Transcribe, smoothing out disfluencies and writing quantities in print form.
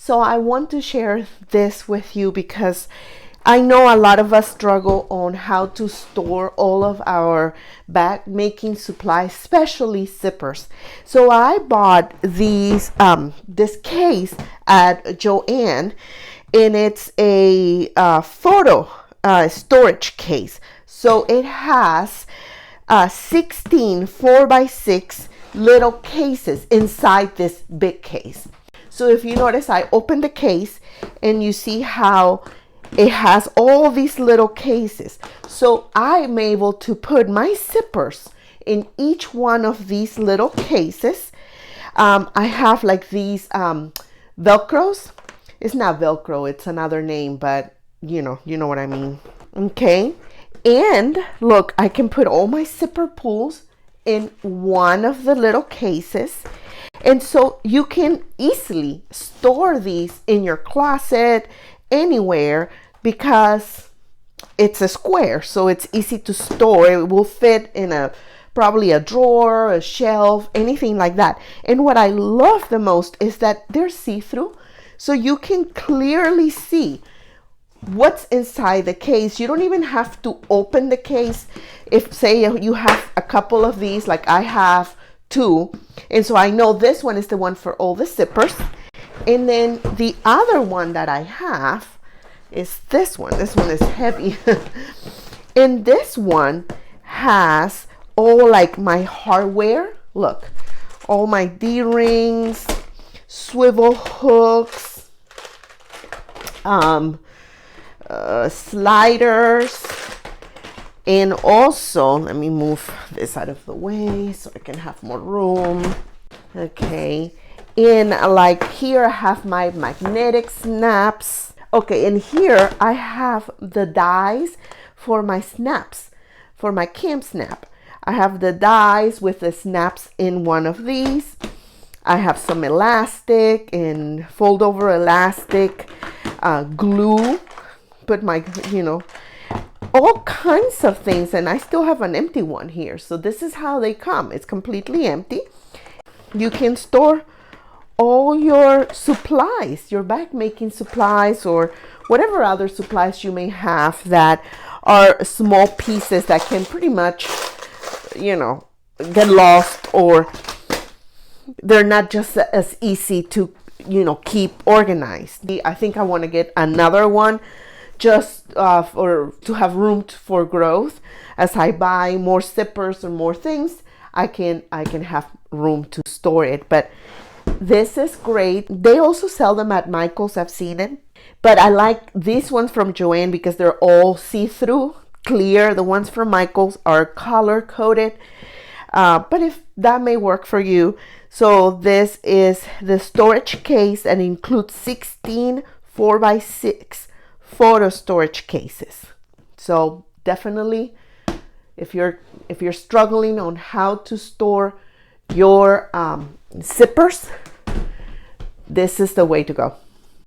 So I want to share this with you because I know a lot of us struggle on how to store all of our bag making supplies, especially zippers. So I bought these this case at Joann, and it's a photo storage case. So it has 16 4x6 little cases inside this big case. So if you notice, I opened the case and you see how it has all these little cases. So I'm able to put my zippers in each one of these little cases. I have like these Velcros. It's not Velcro, it's another name, but you know what I mean. Okay. And look, I can put all my zipper pulls in one of the little cases. And so you can easily store these in your closet, anywhere, because it's a square, so it's easy to store. It will fit in probably a drawer, a shelf, anything like that. And what I love the most is that they're see-through, so you can clearly see what's inside the case. You don't even have to open the case. If say you have a couple of these, like I have 2, and so I know this one is the one for all the zippers, and then the other one that I have is this one. This one is heavy. And this one has all like my hardware. Look, all my D-rings, swivel hooks, sliders, and also, let me move this out of the way so I can have more room. Okay, and like here I have my magnetic snaps. Okay, and here I have the dies for my snaps, for my camp snap. I have the dies with the snaps in one of these. I have some elastic and fold over elastic, glue, put my, all kinds of things. And I still have an empty one here. So this is how they come. It's completely empty. You can store all your supplies, your bag making supplies, or whatever other supplies you may have that are small pieces that can pretty much, get lost, or they're not just as easy to, keep organized. I think I want to get another one just to have room for growth. As I buy more zippers or more things, I can have room to store it. But this is great. They also sell them at Michael's. I've seen it. But I like these ones from Joann because they're all see-through, clear. The ones from Michael's are color-coded. But if that may work for you. So this is the storage case, and includes 16 4x6 photo storage cases. So definitely, if you're struggling on how to store your zippers, this is the way to go.